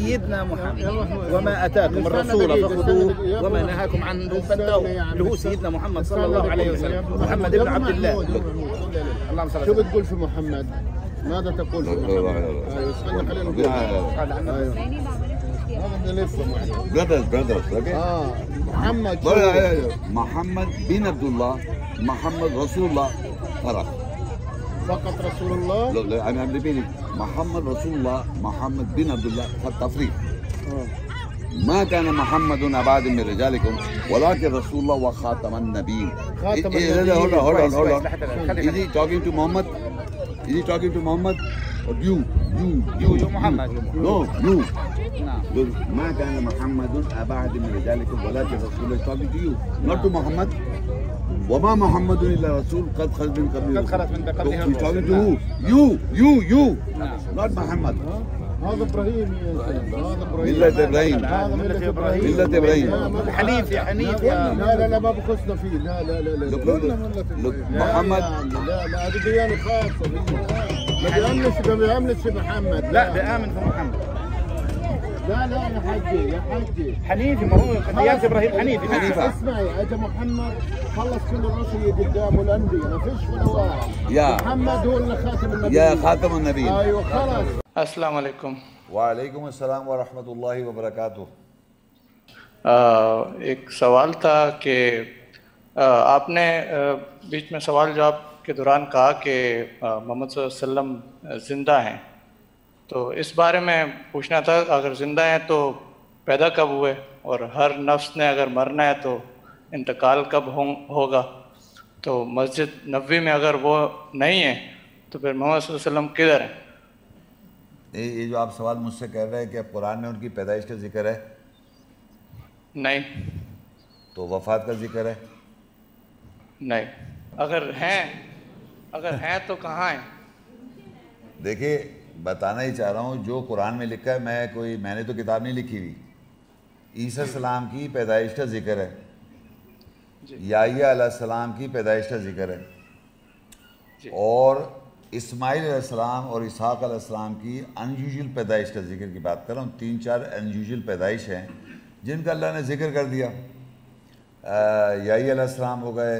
سيدنا محمد. وما أتاكم الرسول فخذوه وما نهاكم عنه فانتهوا، اللي هو سيدنا محمد صلى الله عليه وسلم، محمد بن عبد الله. اللهم صل على شو بتقول في محمد؟ ماذا تقول في محمد؟ brothers, okay? محمد محمد بن عبد الله، محمد رسول الله، فرق. فقط رسول الله؟ لا أنا بيني محمد رسول الله، محمد بن عبد الله، فالتفريق. ما كان محمد أبعد من رجالكم ولكن رسول الله وخاتم النبيين. خاتم النبيين. Hold on. Is he talking to Muhammad? Is he talking to Muhammad? Or you Muhammad. No, you. نعم. ما كان محمد أبعد من رجالكم ولكن رسول الله is talking to you, not to Muhammad. وما محمد إلا رسول قد خلت من قبله. قد خلت من قبله He's talking to who? You. Not Muhammad. هذا ابراهيم ملة إبراهيم. ملة إبراهيم. حنيف يا حنيف يا. لا ما بخصنا فيه. لا محمد. لا هذه ديانة خاصة. ما بيأمنش محمد. لا بآمن في محمد. لا يا حجي حنيفي، ما هو ديانة إبراهيم حنيفي. حنيفة. اسمعي اجى محمد خلص كل الرسل قدامه الانبياء، ما فيش ولا واحد. يا محمد هو اللي خاتم النبيين. يا خاتم النبيين. ايوه خلاص. السلام علیکم. وعلیکم السلام ورحمۃ اللہ وبرکاتہ. ایک سوال تھا کہ آپ نے بیچ میں سوال جواب کے دوران کہا کہ محمد صلی اللہ علیہ وسلم زندہ ہیں، تو اس بارے میں پوچھنا تھا اگر زندہ ہیں تو پیدا کب ہوئے، اور ہر نفس نے اگر مرنا ہے تو انتقال کب ہوگا؟ تو مسجد نبوی میں اگر وہ نہیں ہے تو پھر محمد صلی اللہ علیہ وسلم کدھر ہیں؟ یہ جو آپ سوال مجھ سے کہہ رہے ہیں کہ قرآن میں ان کی پیدائش کا ذکر ہے؟ نہیں. تو وفات کا ذکر ہے؟ نہیں. اگر ہیں تو کہاں ہیں؟ دیکھیے بتانا ہی چاہ رہا ہوں جو قرآن میں لکھا ہے، میں نے تو کتاب نہیں لکھی ہوئی. عیسیٰ السلام کی پیدائش کا ذکر ہے، یحییٰ علیہ السلام کی پیدائش کا ذکر ہے، اور اسماعیل علیہ السلام اور اسحاق علیہ السلام کی انیوژل پیدائش کا ذکر کی بات کر رہا ہوں. 3-4 انیوژل پیدائش ہیں جن کا اللہ نے ذکر کر دیا. یحییٰ علیہ السلام ہو گئے،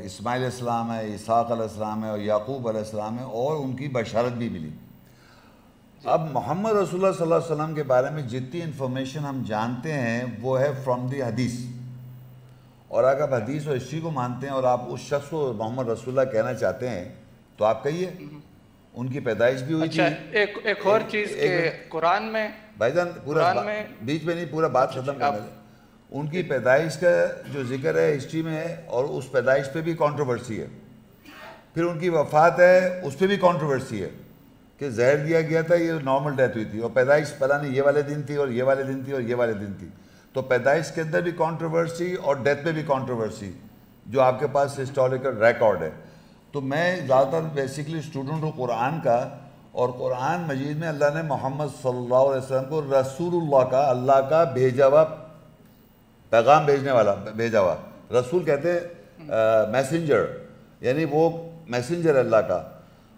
اسماعیل علیہ السلام ہے، اسحاق علیہ السلام ہے، اور یعقوب علیہ السلام ہے، اور ان کی بشارت بھی ملی. اب محمد رسول اللہ صلی اللہ علیہ وسلم کے بارے میں جتنی انفارمیشن ہم جانتے ہیں وہ ہے فرام دی حدیث. اور اگر آپ حدیث اور ہسٹری کو مانتے ہیں اور آپ اس شخص کو محمد رسول اللہ کہنا چاہتے ہیں تو آپ کہیے ان کی پیدائش بھی ہوئی تھی. ایک اور چیز کہ قرآن میں بھائی جان پورا بیچ میں نہیں، پورا بات ختم کرنے دیں. ان کی پیدائش کا جو ذکر ہے ہسٹری میں ہے، اور اس پیدائش پہ بھی کنٹروورسی ہے. پھر ان کی وفات ہے، اس پہ بھی کنٹروورسی ہے کہ زہر دیا گیا تھا، یہ نارمل ڈیتھ ہوئی تھی، اور پیدائش پتہ نہیں یہ والے دن تھی اور یہ والے دن تھی اور یہ والے دن تھی. تو پیدائش کے اندر بھی کنٹروورسی اور ڈیتھ پہ بھی کنٹروورسی جو آپ کے پاس ہسٹوریکل ریکارڈ ہے. تو میں زیادہ تر بیسیکلی اسٹوڈنٹ ہوں قرآن کا، اور قرآن مجید میں اللہ نے محمد صلی اللہ علیہ وسلم کو رسول اللہ کا، اللہ کا بھیجا ہوا پیغام بھیجنے والا بھیجا ہوا. رسول کہتے ہیں میسنجر، یعنی وہ میسنجر اللہ کا.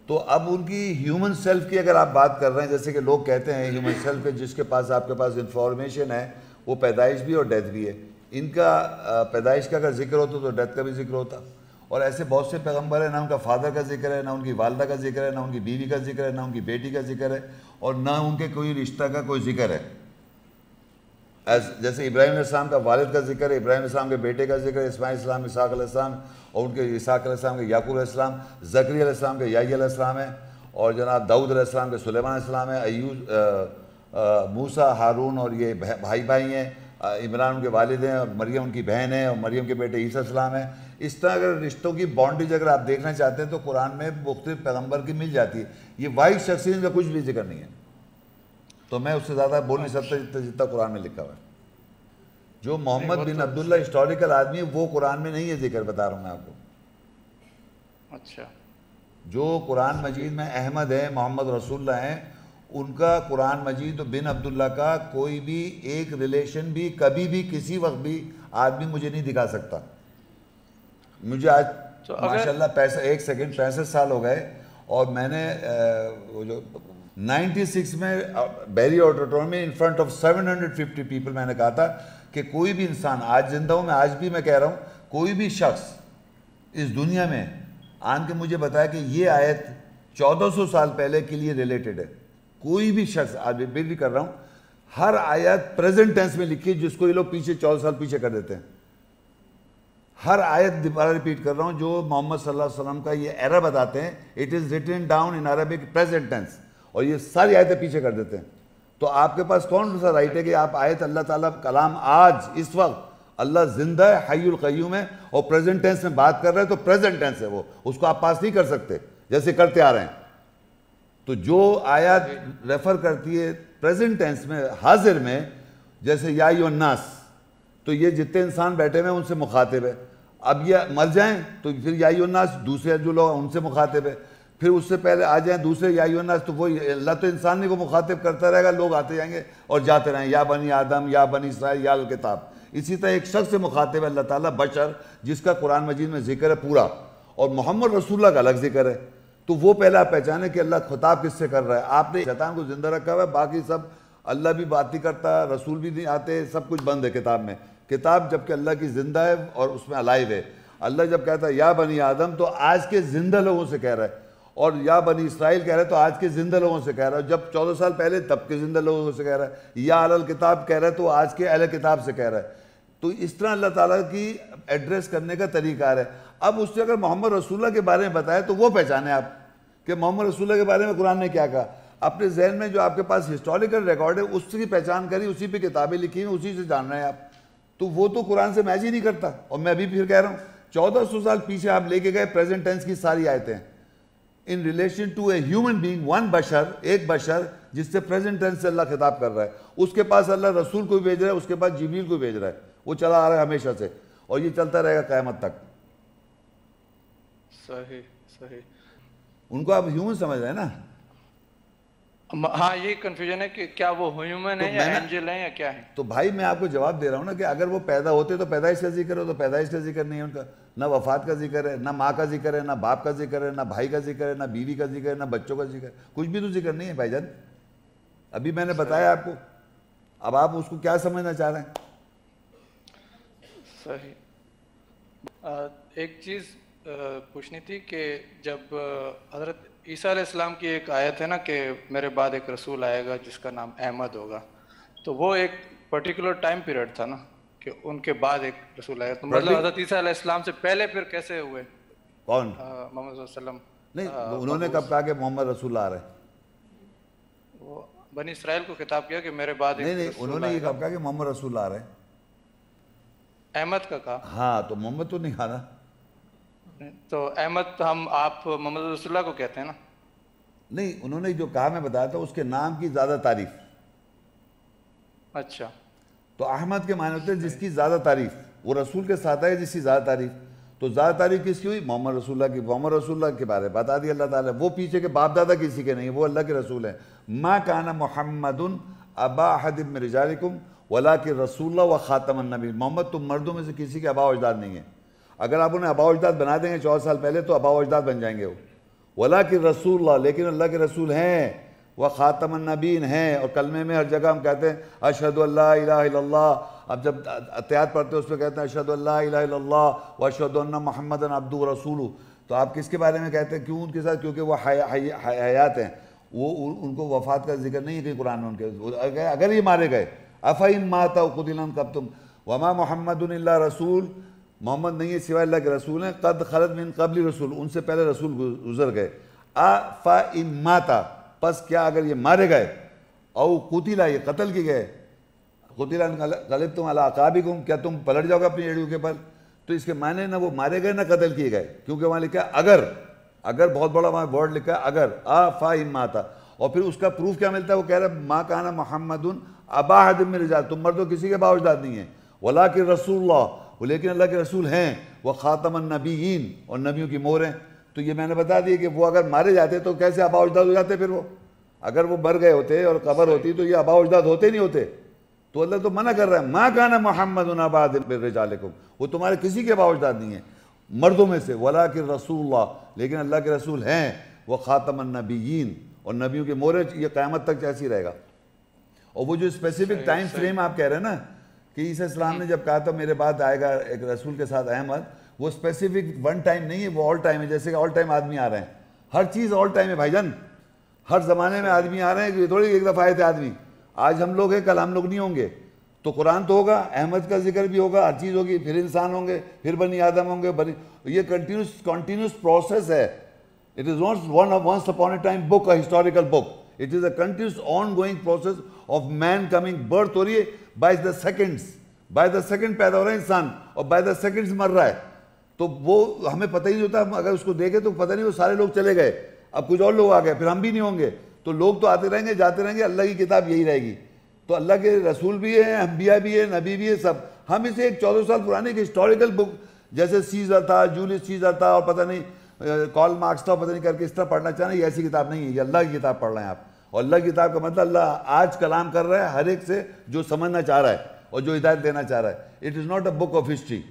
تو اب ان کی ہیومن سیلف کی اگر آپ بات کر رہے ہیں، جیسے کہ لوگ کہتے ہیں ہیومن سیلف جس کے پاس آپ کے پاس انفارمیشن ہے وہ پیدائش بھی اور ڈیتھ بھی ہے. ان کا پیدائش کا اگر ذکر ہوتا تو ڈیتھ کا بھی ذکر ہوتا. اور ایسے بہت سے پیغمبر ہیں، نہ ان کا فادر کا ذکر ہے، نہ ان کی والدہ کا ذکر ہے، نہ ان کی بیوی کا ذکر ہے، نہ ان کی بیٹی کا ذکر ہے، اور نہ ان کے کوئی رشتہ کا کوئی ذکر ہے. جیسے ابراہیم علیہ السلام کا والد کا ذکر ہے، ابراہیم علیہ السلام کے بیٹے کا ذکر ہے، اسماعیل علیہ السلام، اسحاق علیہ السلام، اور ان کے اسحاق علیہ السلام کے یعقوب علیہ السلام، زکریا علیہ السلام کے یحییٰ علیہ السلام ہے، اور جناب داؤد علیہ السلام کے سلیمان علیہ السلام ہے، ایوب، موسیٰ، ہارون، اور یہ بھائی ہیں. عمران ان کے والد ہیں، اور مریم ان کی بہن ہے، اور مریم کے بیٹے عیسیٰ علیہ السلام ہیں. اس طرح اگر رشتوں کی باؤنڈریز اگر آپ دیکھنا چاہتے ہیں تو قرآن میں مختلف پیغمبر کی مل جاتی ہے. یہ واحد شخصیت کا کچھ بھی ذکر نہیں ہے، تو میں اس سے زیادہ بول نہیں سکتا جتنا قرآن میں لکھا ہوا ہے. جو محمد بن عبداللہ ہسٹوریکل آدمی ہے وہ قرآن میں نہیں ہے ذکر، بتا رہا ہوں میں آپ کو. اچھا. جو قرآن مجید میں احمد ہیں، محمد رسول اللہ ہیں، ان کا قرآن مجید بن عبداللہ کا کوئی بھی ایک ریلیشن بھی کبھی بھی کسی وقت بھی آدمی مجھے نہیں دکھا سکتا. مجھے آج ماشاءاللہ 65 سال ہو گئے، اور میں نے وہ جو 96 میں بیری آڈیٹوریم میں ان فرنٹ آف 750 پیپل میں نے کہا تھا کہ کوئی بھی انسان، آج زندہ ہوں میں، آج بھی میں کہہ رہا ہوں، کوئی بھی شخص اس دنیا میں آن کے مجھے بتایا کہ یہ آیت 1400 سال پہلے کے لیے ریلیٹڈ ہے، کوئی بھی شخص، آج بھی کر رہا ہوں، ہر آیت پریزنٹ ٹینس میں لکھی جس کو یہ لوگ پیچھے 14 سال پیچھے کر دیتے ہیں. ہر آیت دوبارہ ریپیٹ کر رہا ہوں جو محمد صلی اللہ علیہ وسلم کا یہ ایرا بتاتے ہیں، it is written down in Arabic present tense, اور یہ ساری آیتیں پیچھے کر دیتے ہیں. تو آپ کے پاس کون سا رائٹ ہے کہ آپ آیت اللہ تعالیٰ کلام آج اس وقت اللہ زندہ ہے، حی القیوم ہے، اور پریزنٹ ٹینس میں بات کر رہے ہیں تو پریزنٹ ٹینس ہے وہ، اس کو آپ پاس نہیں کر سکتے جیسے کرتے آ رہے ہیں. تو جو آیات ریفر کرتی ہے پریزنٹ ٹینس میں، حاضر میں، جیسے یا ایھا الناس، تو یہ جتنے انسان بیٹھے ہوئے ہیں ان سے مخاطب ہے. اب یہ مر جائیں تو پھر یا ایھا الناس دوسرے جو لوگ ان سے مخاطب ہے، پھر اس سے پہلے آ جائیں دوسرے یا ایھا الناس، تو وہ اللہ تو انسان کو مخاطب کرتا رہے گا، لوگ آتے جائیں گے اور جاتے رہیں، یا بنی آدم، یا بنی اسرائیل، یا الکتاب. اسی طرح ایک شخص سے مخاطب ہے اللہ تعالیٰ، بشر، جس کا قرآن مجید میں ذکر ہے پورا، اور محمد رسول اللہ کا الگ ذکر ہے. تو وہ پہلے آپ پہچانے کہ اللہ خطاب کس سے کر رہا ہے. آپ نے شیطان کو زندہ رکھا ہوا ہے، باقی سب اللہ بھی بات نہیں کرتا، رسول بھی نہیں آتے، سب کچھ بند ہے کتاب میں. کتاب جب کہ اللہ کی زندہ ہے اور اس میں الائیو ہے. اللہ جب کہتا ہے یا بنی آدم تو آج کے زندہ لوگوں سے کہہ رہا ہے، اور یا بنی اسرائیل کہہ رہا ہے تو آج کے زندہ لوگوں سے کہہ رہا ہے. جب 14 سال پہلے تب کے زندہ لوگوں سے کہہ رہا ہے. یا اہل الکتاب کہہ رہا ہے تو آج کے اہل کتاب سے کہہ رہا ہے. تو اس طرح اللہ تعالیٰ کی ایڈریس کرنے کا طریقہ ہے. اب اس سے اگر محمد رسول اللہ کے بارے میں بتائے تو وہ پہچانے آپ کہ محمد رسول اللہ کے بارے میں قرآن نے کیا کہا. اپنے ذہن میں جو آپ کے پاس ہسٹوریکل ریکارڈ ہے اس کی پہچان کری، اسی پہ کتابیں لکھی ہیں، اسی سے جان رہے ہیں آپ. تو وہ تو قرآن سے میچ ہی نہیں کرتا. اور میں ابھی پھر کہہ رہا ہوں 1400 سال پیچھے آپ لے کے گئے پریزنٹ ٹینس کی ساری آیتیں in relation to a human being, one بشر، ایک بشر جس سے پریزنٹ ٹینس سے اللہ خطاب کر رہا ہے. اس کے پاس اللہ رسول کو بھیج رہا ہے، اس کے پاس جبریل کو بھیج رہا ہے. وہ چلا آ رہا ہے ہمیشہ سے، اور یہ چلتا رہے گا قیامت تک. صحیح صحیح. ان کو آپ ہیومن سمجھ رہے ہیں نا؟ ہاں یہی کنفیوژن ہے کہ کیا وہ ہیومن ہے یا اینجل ہیں یا کیا ہے. تو بھائی میں آپ کو جواب دے رہا ہوں نا کہ اگر وہ پیدا ہوتے تو پیدائش کا ذکر ہو، تو پیدائش کا ذکر نہیں ہے ان کا. نہ وفات کا ذکر ہے، نہ ماں کا ذکر ہے، نہ باپ کا ذکر ہے، نہ بھائی کا ذکر ہے، نہ بیوی کا ذکر ہے، نہ بچوں کا ذکر ہے. کچھ بھی تو ذکر نہیں ہے بھائی جان. ابھی میں نے بتایا آپ کو، اب آپ اس کو کیا سمجھنا چاہ رہے ہیں؟ صحیح. ایک چیز پوچھنی تھی کہ جب حضرت عیسیٰ علیہ السلام کی ایک آیت ہے نا کہ میرے بعد ایک رسول آئے گا جس کا نام احمد ہوگا، تو وہ ایک پرٹیکولر ٹائم پیریڈ تھا نا کہ ان کے بعد ایک رسول آئے گا. تو مطلب حضرت عیسیٰ علیہ السلام سے پہلے پھر کیسے ہوئے؟ کون؟ محمد صلی اللہ علیہ وسلم. نہیں، انہوں نے کب کہا کہ محمد رسول آ رہے ہیں؟ وہ بنی اسرائیل کو خطاب کیا کہ میرے بعد ایک نہیں، رسول انہوں نے یہ کب کہا کہ محمد رسول آ رہے ہیں؟ احمد کا کہا. ہاں تو محمد تو نہیں کہا نا. تو احمد آپ محمد رسول اللہ کو کہتے ہیں نا؟ نہیں، انہوں نے جو کہا میں بتایا تھا اس کے نام کی زیادہ تعریف. اچھا. تو احمد کے معنی ہوتے ہیں جس کی زیادہ تعریف. وہ رسول کے ساتھ ہے جس کی زیادہ تعریف. تو زیادہ تعریف کس کی ہوئی؟ محمد رسول اللہ کی. محمد رسول اللہ کے بارے بتا دیا اللہ تعالیٰ. وہ پیچھے کے باپ دادا کسی کے نہیں، وہ اللہ کے رسول ہیں. ما کان محمد ابا احد من رجالکم ولکن رسول اللہ و خاتم النبی. محمد تم مردوں میں سے کسی کے آبا و اجداد نہیں ہیں. اگر آپ انہیں آبا و اجداد بنا دیں گے 14 سال پہلے تو آبا و اجداد بن جائیں گے وہ. ولکن رسول اللہ، لیکن اللہ کے رسول ہیں. وہ خاتم النبیین ہیں. اور کلمے میں ہر جگہ ہم کہتے ہیں اشہد ان لا الہ الا اللہ. اب جب اتحیات پڑھتے ہیں اس میں کہتے ہیں اشہد ان لا الہ الا اللہ و اشہد ان محمدًا عبدہ و رسولہ. تو آپ کس کے بارے میں کہتے ہیں؟ کیوں ان کے ساتھ؟ کیونکہ وہ حیات ہیں. وہ ان کو وفات کا ذکر نہیں ہے کہ قرآن میں ان کے. اگر یہ مارے گئے افإن مات أو قتل انقلبتم وما محمد الا رسول، محمد نہیں ہے سوائے اللہ کے رسول ہیں. قد خلت من قبل رسول، ان سے پہلے رسول گزر گئے. افإن مات، پس کیا اگر یہ مارے گئے، او قتل، یہ قتل کیے گئے، قتل انقلبتم علی اعقابکم، کیا تم پلٹ جاؤ گے اپنی ایڑیوں کے پر. تو اس کے معنی نہ وہ مارے گئے نہ قتل کیے گئے، کیونکہ وہاں لکھا ہے اگر بہت بڑا وہاں ورڈ لکھا ہے اگر. افإن مات. اور پھر اس کا پروف کیا ملتا ہے؟ وہ کہہ رہا ہے ما کان محمد ابا احد من رجال، تم مردوں کسی کے باپ اجداد نہیں ہیں. ولکن رسول اللہ، وہ لیکن اللہ کے رسول ہیں. وہ خاتم النبیین، اور نبیوں کی مہر ہیں. تو یہ میں نے بتا دیا کہ وہ اگر مارے جاتے تو کیسے آبا اجداد ہو جاتے پھر وہ. اگر وہ مر گئے ہوتے اور قبر ہوتی تو یہ آبا اجداد ہوتے نہیں ہوتے. تو اللہ تو منع کر رہا ہے ما کان محمد ابا احد من رجالکم، وہ تمہارے کسی کے باپ اجداد نہیں ہیں مردوں میں سے. ولکن رسول اللہ، لیکن اللہ کے رسول ہیں. وہ خاتم النبیین، اور نبیوں کے مورج یہ قیامت تک ایسی رہے گا. اور وہ جو اسپیسیفک ٹائم فریم آپ کہہ رہے ہیں نا کہ عیسیٰ السلام نے جب کہا تھا میرے بعد آئے گا ایک رسول کے ساتھ احمد, وہ اسپیسیفک ون ٹائم نہیں ہے, وہ آل ٹائم ہے. جیسے کہ آل ٹائم آدمی آ رہے ہیں, ہر چیز آل ٹائم ہے بھائی جان, ہر زمانے میں آدمی آ رہے ہیں. یہ تھوڑی ایک دفعہ آئے تھے آدمی, آج ہم لوگ ہیں کل ہم لوگ نہیں ہوں گے. تو قرآن تو ہوگا, احمد کا ذکر بھی ہوگا, ہر چیز ہوگی, پھر انسان ہوں گے, پھر بنی آدم ہوں گے. یہ کنٹینیوس پروسیس ہے. It is not once upon a time book, a historical book. It is a continuous ongoing process of man coming, birth ہو رہی ہے by the seconds. By the second پیدا ہو رہا ہے انسان اور by the seconds مر رہا ہے. تو وہ ہمیں پتہ ہی نہیں ہوتا, اگر اس کو دیکھیں تو پتہ نہیں وہ سارے لوگ چلے گئے, اب کچھ اور لوگ آ گئے, پھر ہم بھی نہیں ہوں گے. تو لوگ تو آتے رہیں گے جاتے رہیں گے, اللہ کی کتاب یہی رہے گی. تو اللہ کے رسول بھی ہیں, انبیاء بھی ہیں, نبی بھی ہے, سب. ہم اسے ایک 1400 سال پرانے ایک ہسٹوریکل بک جیسے سیزر تھا, جولیس سیزر تھا اور پتہ نہیں کارل مارکس تھا, پتہ نہیں کر کے اس طرح پڑھنا چاہ رہے ہیں. یہ ایسی کتاب نہیں ہے, یہ اللہ کی کتاب پڑھ رہے ہیں آپ. اور اللہ کی کتاب کا مطلب اللہ آج کلام کر رہا ہے ہر ایک سے جو سمجھنا چاہ رہا ہے اور جو ہدایت دینا چاہ رہا ہے. It is not a book of history.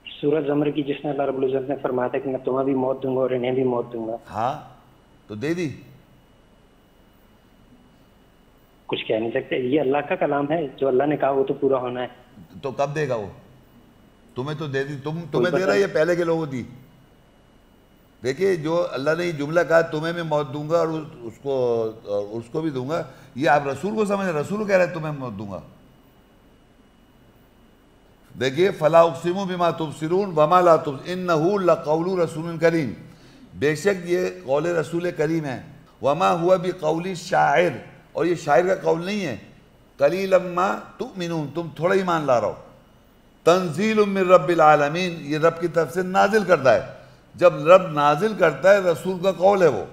سورہ زمر کی جس میں اللہ رب العزت نے فرمایا تھا کہ میں تمہیں بھی موت دوں گا اور انہیں بھی موت دوں گا, ہاں تو دے دی. کچھ کہہ نہیں سکتے. یہ اللہ کا کلام ہے, جو اللہ نے کہا وہ تو پورا ہونا ہے. تو کب دے گا وہ؟ تمہیں تو دے دی, تمہیں دے رہا ہے, یہ پہلے کے لوگوں دی. دیکھیے جو اللہ نے یہ جملہ کہا تمہیں میں موت دوں گا اور اس کو بھی دوں گا, یہ آپ رسول کو سمجھ رہے, رسول کہہ رہے ہیں تمہیں موت دوں گا. دیکھیے فلا اقسم بما تبصرون وما لا تبصرون انہ لقول رسول کریم, بے شک یہ قول رسول کریم ہے. وما ہوا بقول شاعر, اور یہ شاعر کا قول نہیں ہے. قلیلا ما تؤمنون, تم تھوڑا ایمان لا رہا ہو. تنزیل من رب العالمین, یہ رب کی طرف سے نازل کردہ ہے. جب رب نازل کرتا ہے رسول کا قول ہے وہ,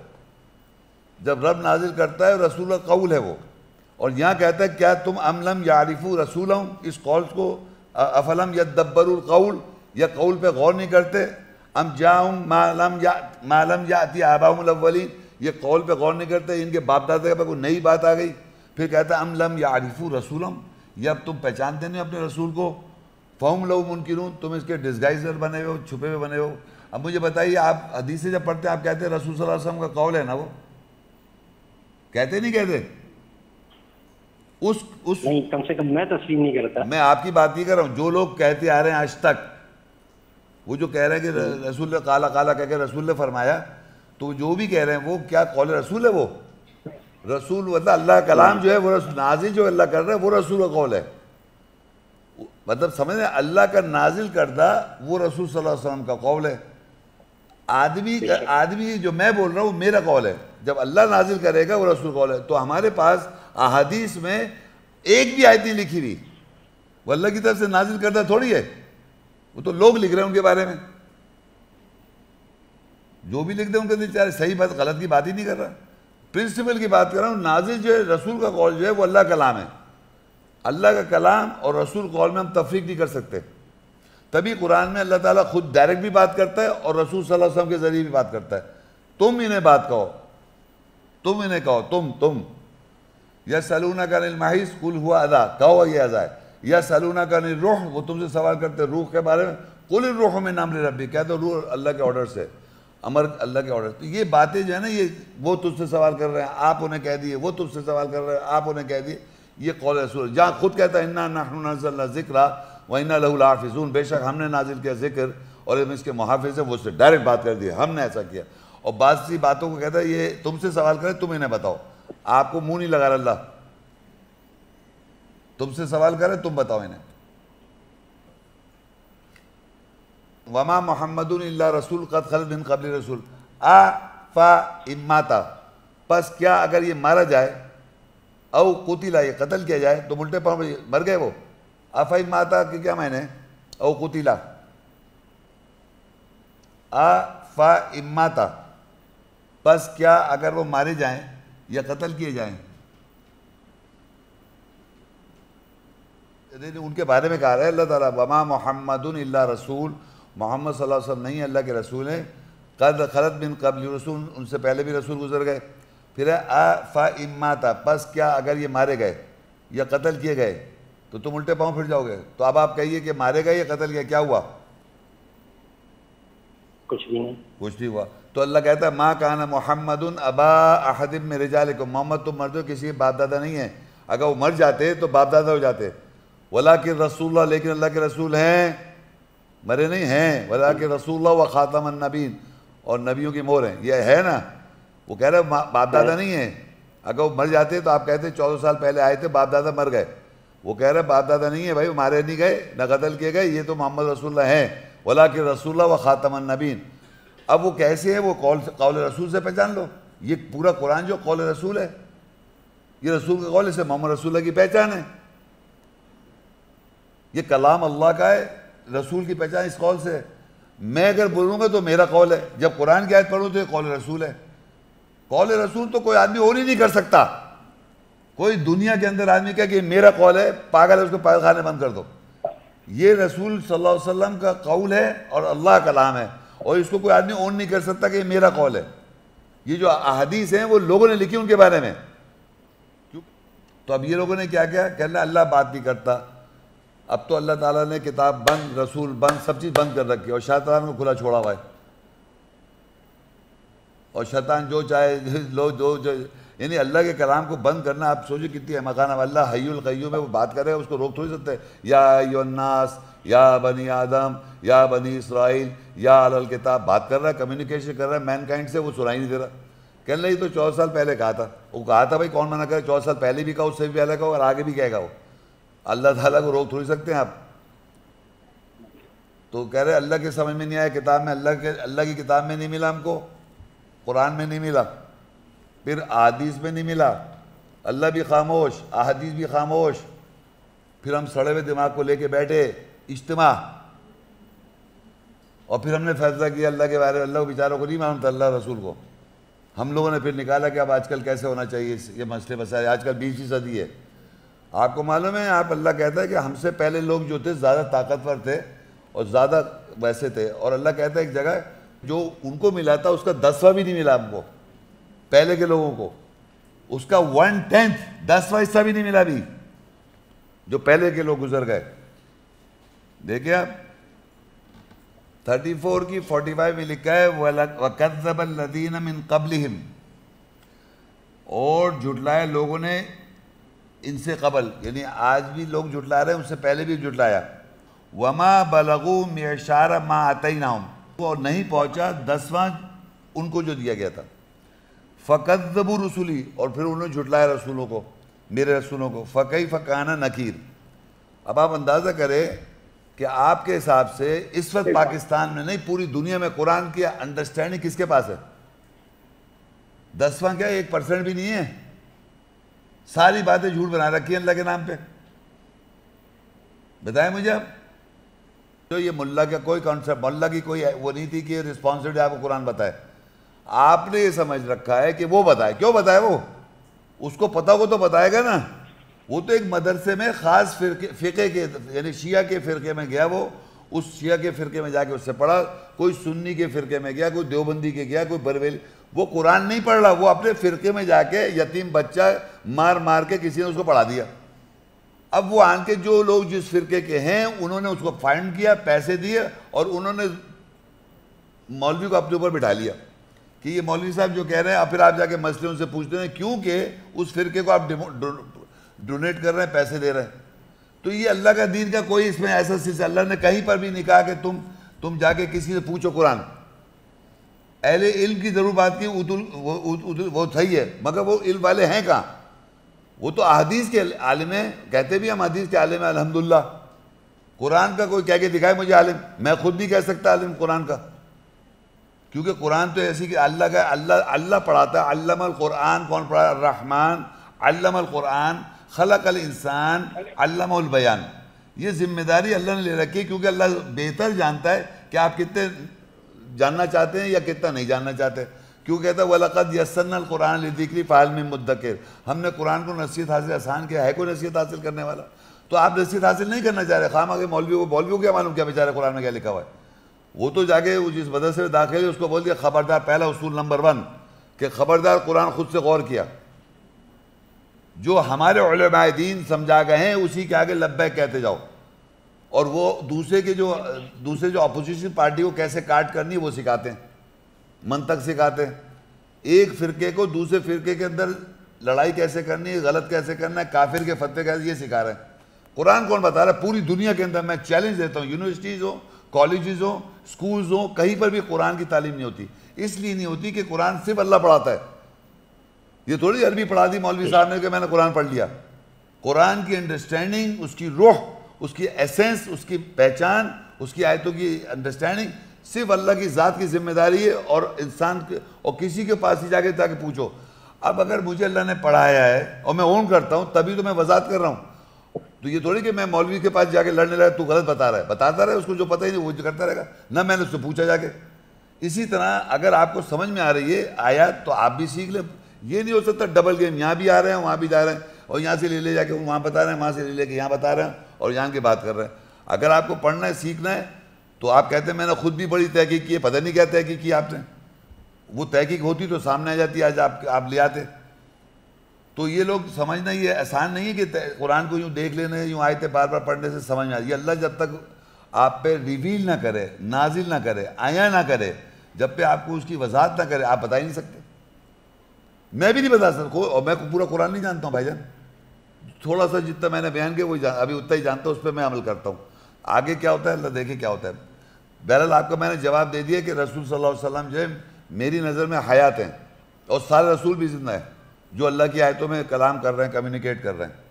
جب رب نازل کرتا ہے رسول کا قول ہے وہ. اور یہاں کہتا ہے کیا تم ام لم یعرفوا رسولہم, اس قول کو افلم یدبروا القول, یا قول پہ غور نہیں کرتے. ام جاءہم ما لم یأتی آباؤہم الاولین, یہ قول پہ غور نہیں کرتے, ان کے باپ دادا پہ کوئی نئی بات آ گئی. پھر کہتا ہے ام لم یعرفوا رسولہم, یہ اب تم پہچانتے نہیں اپنے رسول کو. فہم لہو منکرون, تم اس کے ڈسگائزر بنے ہو, چھپے ہوئے بنے ہو. اب مجھے بتائیے, آپ حدیثیں جب پڑھتے ہیں آپ کہتے ہیں رسول صلی اللہ علیہ وسلم کا قول ہے نا, وہ کہتے نہیں کہتے؟ نہیں, کم سے کم میں تسلیم نہیں کرتا. میں آپ کی بات نہیں کر رہا ہوں, جو لوگ کہتے آ رہے ہیں آج تک, وہ جو کہہ رہے ہیں کہ رسول نے قالا قالا کہہ کے رسول نے فرمایا, تو جو بھی کہہ رہے ہیں وہ کیا قول رسول ہے؟ وہ رسول مطلب اللہ کا کلام جو ہے وہ نازل جو اللہ کر رہا ہے وہ رسول کا قول ہے. مطلب سمجھ رہے ہیں, اللہ کا نازل کردہ وہ رسول صلی اللہ علیہ وسلم کا قول ہے. آدمی جو میں بول رہا ہوں میرا قول ہے, جب اللہ نازل کرے گا وہ رسول قول ہے. تو ہمارے پاس احادیث میں ایک بھی آیت نہیں لکھی ہوئی, وہ اللہ کی طرف سے نازل کردہ تھوڑی ہے, وہ تو لوگ لکھ رہے ہیں ان کے بارے میں. جو بھی لکھ دیں ان کے دل چاہے, صحیح بات غلط کی بات ہی نہیں کر رہا, پرنسپل کی بات کر رہا ہوں. نازل جو ہے رسول کا قول جو ہے وہ اللہ کا کلام ہے. اللہ کا کلام اور رسول قول میں ہم تفریق نہیں کر سکتے. تبھی قرآن میں اللہ تعالیٰ خود ڈائریکٹ بھی بات کرتا ہے اور رسول صلی اللہ علیہ وسلم کے ذریعے بھی بات کرتا ہے. تم انہیں بات کہو, تم انہیں کہو, تم یسألونک عن المحیض قل ہوا اذی, کہو یہ اذی ہے. یسألونک عن الروح, وہ تم سے سوال کرتے ہیں روح کے بارے میں, قل الروح من امر ربی, کہہ دو روح اللہ کے آرڈر سے, امر اللہ کے آرڈر. تو یہ باتیں جو ہے نا, یہ وہ تجھ سے سوال کر رہے ہیں آپ انہیں کہہ دیے, وہ تجھ سے سوال کر رہے ہیں آپ انہیں کہہ دیے, یہ قول رسول. جہاں خود کہتا ہے انا نحن نزلنا الذکر وَإِنَّا لَهُ لَحَافِظُونَ, بے شک ہم نے نازل کیا ذکر اور ہم اس کے محافظ ہیں, وہ اس سے ڈائریکٹ بات کر دی, ہم نے ایسا کیا. اور بعض سی باتوں کو کہتا ہے یہ تم سے سوال کرے تم انہیں بتاؤ, آپ کو منہ نہیں لگا رہا اللہ, تم سے سوال کرے تم بتاؤ انہیں. وَمَا مُحَمَّدٌ إِلَّا رَسُولٌ قَدْ خَلَتْ مِن قَبْلِهِ رَسُولٌ أَفَإِن مَاتَ, پس کیا اگر یہ مارا جائے, او قتل, یہ قتل کیا جائے, تو الٹے پاؤں میں مر گئے وہ. افائن ماتا کہ کیا معنی ہے, او قتیلا, افائن ماتا, پس کیا اگر وہ مارے جائیں یا قتل کیے جائیں. ان کے بارے میں کہا رہا ہے اللہ تعالیٰ وما محمد الا رسول, محمد صلی اللہ علیہ وسلم نہیں اللہ کے رسول ہیں, قد خلت من قبل رسول, ان سے پہلے بھی رسول گزر گئے. پھر ہے افائن ماتا, پس کیا اگر یہ مارے گئے یا قتل کیے گئے, تو تم الٹے پاؤں پھر جاؤ گے. تو اب آپ کہیے کہ مارے گئے یا قتل کیا, کیا ہوا؟ کچھ بھی نہیں, کچھ نہیں ہوا. تو اللہ کہتا ہے ما کان محمد ابا احد من رجالکم، محمد تم مردوں کسی کے باپ دادا نہیں ہیں، اگر وہ مر جاتے تو باپ دادا ہو جاتے، ولکن رسول اللہ، لیکن اللہ کے رسول ہیں، مرے نہیں ہیں، ولکن رسول اللہ و خاتم النبیین، اور نبیوں کی مہر ہیں، یہ ہے نا، وہ کہہ رہے باپ دادا نہیں ہیں، اگر وہ مر جاتے تو آپ کہتے 14 سال پہلے آئے تھے باپ دادا مر گئے، وہ کہہ رہے باپ دادا نہیں ہے بھائی، وہ مارے نہیں گئے نہ قتل کیے گئے، یہ تو محمد رسول اللہ ہیں، ولکن رسول اللہ و خاتم النبیین۔ اب وہ کیسے ہے؟ وہ قول رسول سے پہچان لو، یہ پورا قرآن جو قول رسول ہے، یہ رسول کے قول سے محمد رسول اللہ کی پہچان ہے، یہ کلام اللہ کا ہے، رسول کی پہچان اس قول سے ہے۔ میں اگر بولوں گا تو میرا قول ہے، جب قرآن کی آیت پڑھوں تو یہ قول رسول ہے۔ قول رسول تو کوئی آدمی اور ہی نہیں کر سکتا، کوئی دنیا کے اندر آدمی کہے کہ میرا قول ہے، پاگل ہے، اس کو پاگل خانے بند کر دو۔ یہ رسول صلی اللہ علیہ وسلم کا قول ہے اور اللہ کا کلام ہے، اور اس کو کوئی آدمی اون نہیں کر سکتا کہ یہ میرا قول ہے۔ یہ جو احادیث ہیں وہ لوگوں نے لکھی ان کے بارے میں، تو اب یہ لوگوں نے کیا کیا؟ کہنا اللہ بات نہیں کرتا، اب تو اللہ تعالیٰ نے کتاب بند، رسول بند، سب چیز بند کر رکھی ہے، اور شیطان کو کھلا چھوڑا ہوا ہے، اور شیطان جو چاہے یعنی اللہ کے کلام کو بند کرنا، آپ سوچیں کتنی مکان اب اللہ حی القیوم ہے، وہ بات کر رہے ہیں، اس کو روک تھوڑی سکتے ہیں۔ یا ایھا الناس، یا بنی آدم، یا بنی اسرائیل، یا اہل الکتاب، بات کر رہا ہے، کمیونیکیشن کر رہا ہے مین کائنڈ سے، وہ سنائی نہیں دے رہا۔ کہنے لگے تو 14 سال پہلے کہا تھا، وہ کہا تھا بھائی کون منع کرے، 14 سال پہلے بھی کہا، اس سے بھی پہلے کہا اور آگے بھی کہے گا، وہ اللہ تعالیٰ کو روک تھوڑی سکتے ہیں آپ۔ تو کہہ رہے اللہ کے سمجھ میں نہیں آیا، کتاب میں اللہ کی کتاب میں نہیں ملا ہم کو، قرآن میں نہیں ملا، پھر احادیث میں نہیں ملا، اللہ بھی خاموش، احادیث بھی خاموش، پھر ہم سڑے ہوئے دماغ کو لے کے بیٹھے اجتماع، اور پھر ہم نے فیصلہ کیا اللہ کے بارے میں، اللہ بیچاروں کو نہیں مانتا، اللہ رسول کو۔ ہم لوگوں نے پھر نکالا کہ اب آج کل کیسے ہونا چاہیے یہ مسئلے مسائل، آج کل 20ویں صدی ہے، آپ کو معلوم ہے، آپ اللہ کہتا ہے کہ ہم سے پہلے لوگ جو تھے زیادہ طاقتور تھے اور زیادہ ویسے تھے، اور اللہ کہتا ہے ایک جگہ جو ان کو ملا تھا اس کا 10واں بھی نہیں ملا ہم کو، پہلے کے لوگوں کو اس کا 1/10 10واں حصہ بھی نہیں ملا بھی، جو پہلے کے لوگ گزر گئے۔ دیکھیں آپ 34 کی 45 میں لکھا ہے وَكَذَّبَ الَّذِينَ مِن قَبْلِهِمْ، اور جھٹلایا لوگوں نے ان سے قبل، یعنی آج بھی لوگ جھٹلا رہے ہیں، ان سے پہلے بھی جھٹلایا۔ وَمَا بَلَغُوا مِعْشَارَ مَا آتَيْنَاهُمْ، اور نہیں پہنچا 10واں ان کو جو دیا گیا تھا۔ فَكَذَّبُوا رُسُلِي، اور پھر انہوں نے جھٹلایا رسولوں کو، میرے رسولوں کو۔ فَكَيْفَ كَانَ نَكِيرٌ، اب آپ اندازہ کریں کہ آپ کے حساب سے اس وقت پاکستان میں نہیں پوری دنیا میں قرآن کی انڈرسٹینڈنگ کس کے پاس ہے؟ 10واں کیا 1% بھی نہیں ہے، ساری باتیں جھوٹ بنا رکھی ہیں اللہ کے نام پہ۔ بتائیں مجھے اب، تو یہ ملا کا کوئی کانسیپٹ، ملا کی کوئی وہ نہیں تھی کہ رسپانسبلٹی آپ کو قرآن بتائے، آپ نے یہ سمجھ رکھا ہے کہ وہ بتائے۔ کیوں بتائے؟ وہ اس کو پتہ ہو تو بتائے گا نا، وہ تو ایک مدرسے میں خاص فقہ کے یعنی شیعہ کے فرقے میں گیا، وہ اس شیعہ کے فرقے میں جا کے اس سے پڑھا، کوئی سنی کے فرقے میں گیا، کوئی دیوبندی کے گیا، کوئی بریلوی، وہ قرآن نہیں پڑھ رہا، وہ اپنے فرقے میں جا کے یتیم بچہ مار مار کے کسی نے اس کو پڑھا دیا۔ اب وہ آن کے جو لوگ جس فرقے کے ہیں انہوں نے اس کو فائنڈ کیا، پیسے دیے، اور انہوں نے مولوی کو اپنے اوپر بٹھا لیا کہ یہ مولوی صاحب جو کہہ رہے ہیں، اب پھر آپ جا کے مسئلے ان سے پوچھتے ہیں کیونکہ اس فرقے کو آپ ڈونیٹ کر رہے ہیں، پیسے دے رہے ہیں۔ تو یہ اللہ کا دین کا کوئی اس میں ایسا سلسلہ اللہ نے کہیں پر بھی نہیں کہا کہ تم جا کے کسی سے پوچھو قرآن۔ اہل علم کی ضرور بات کی، وہ صحیح ہے، مگر وہ علم والے ہیں کہاں؟ وہ تو احادیث کے عالم ہیں، کہتے بھی ہم حدیث کے عالم ہیں الحمدللہ۔ قرآن کا کوئی کہہ کے دکھائے مجھے عالم، میں خود نہیں کہہ سکتا عالم قرآن کا، کیونکہ قرآن تو ایسی کہ اللہ کا اللہ پڑھاتا ہے۔ علم القرآن کون پڑھا؟ الرحمن علم القرآن خلق الانسان علمہ البیان۔ یہ ذمہ داری اللہ نے لے رکھی ہے، کیونکہ اللہ بہتر جانتا ہے کہ آپ کتنے جاننا چاہتے ہیں یا کتنا نہیں جاننا چاہتے۔ کیوں کہتا ہے وَلَقَدْ يَسَّرْنَا الْقُرْآنَ لِلذِّكْرِ فَهَلْ مِن مُدَّكِرٍ، ہم نے قرآن کو نصیحت حاصل آسان کیا، ہے کوئی نصیحت حاصل کرنے والا؟ تو آپ نصیحت حاصل نہیں کرنا چاہ رہے، خواہ کہ مولویوں کو کیا معلوم کیا بیچارے قرآن میں کیا لکھا ہوا ہے؟ وہ تو جا کے جس مدرسے میں داخل ہے اس کو بول دیا خبردار، پہلا اصول نمبر 1 کہ خبردار قرآن خود سے غور کیا، جو ہمارے علماء دین سمجھا گئے ہیں اسی کے آگے لبیک کہتے جاؤ، اور وہ دوسرے جو اپوزیشن پارٹی کو کیسے کاٹ کرنی وہ سکھاتے ہیں۔ منطق سکھاتے ہیں، ایک فرقے کو دوسرے فرقے کے اندر لڑائی کیسے کرنی ہے، غلط کیسے کرنا ہے، کافر کے فتوے کیسے، یہ سکھا رہے ہیں۔ قرآن کون بتا رہا ہے؟ پوری دنیا کے اندر میں چیلنج دیتا ہوں، یونیورسٹیز ہوں، کالجز ہوں، سکولز ہوں، کہیں پر بھی قرآن کی تعلیم نہیں ہوتی۔ اس لیے نہیں ہوتی کہ قرآن صرف اللہ پڑھاتا ہے، یہ تھوڑی عربی پڑھا دی مولوی صاحب نے کہ میں نے قرآن پڑھ لیا۔ قرآن کی انڈرسٹینڈنگ، اس کی روح، اس کی ایسنس، اس کی پہچان، اس کی آیتوں کی انڈرسٹینڈنگ صرف اللہ کی ذات کی ذمہ داری ہے، اور انسان کے اور کسی کے پاس ہی جا کے پوچھو۔ اب اگر مجھے اللہ نے پڑھایا ہے اور میں اون کرتا ہوں تبھی تو میں وضاحت کر رہا ہوں، تو یہ تھوڑی کہ میں مولوی کے پاس جا کے لڑنے لگا تو غلط بتا رہا ہے، بتاتا رہے، اس کو جو پتہ ہی نہیں وہ کرتا رہے گا، نہ میں نے اس سے پوچھا جا کے۔ اسی طرح اگر آپ کو سمجھ میں آ رہی ہے آیات تو آپ بھی سیکھ لیں، یہ نہیں ہو سکتا ڈبل گیم، یہاں بھی آ رہے ہیں وہاں بھی جا رہے ہیں، اور یہاں سے لے جا کے وہاں بتا رہے ہیں، وہاں سے لے کے یہاں بتا رہے ہیں، اور یہاں کی بات کر رہے ہیں۔ اگر آپ کو پڑھنا ہے، سیکھنا ہے، تو آپ کہتے ہیں میں نے خود بھی بڑی تحقیق کی ہے، پتہ نہیں کیا تحقیق کی آپ نے، وہ تحقیق ہوتی تو سامنے آ جاتی، آج آپ لے آتے۔ تو یہ لوگ سمجھنا یہ آسان نہیں ہے کہ قرآن کو یوں دیکھ لینا، یوں آیتیں بار بار پڑھنے سے سمجھ میں آتی ہے۔ اللہ جب تک آپ پہ ریویل نہ کرے، نازل نہ کرے، عیاں نہ کرے، جب پہ آپ کو اس کی وضاحت نہ کرے، آپ بتا ہی نہیں سکتے۔ میں بھی نہیں بتا سکتا، اور میں پورا قرآن نہیں جانتا ہوں بھائی جان، تھوڑا سا جتنا میں نے بیان کیا وہ ابھی اتنا ہی جانتا ہوں، اس پہ میں عمل کرتا ہوں۔ آگے کیا ہوتا ہے اللہ دیکھے کیا ہوتا ہے۔ بہرحال آپ کا میں نے جواب دے دیا کہ رسول صلی اللہ علیہ وسلم جو ہے میری نظر میں حیات ہیں، اور سارے رسول بھی زندہ ہیں جو اللہ کی آیتوں میں کلام کر رہے ہیں، کمیونیکیٹ کر رہے ہیں۔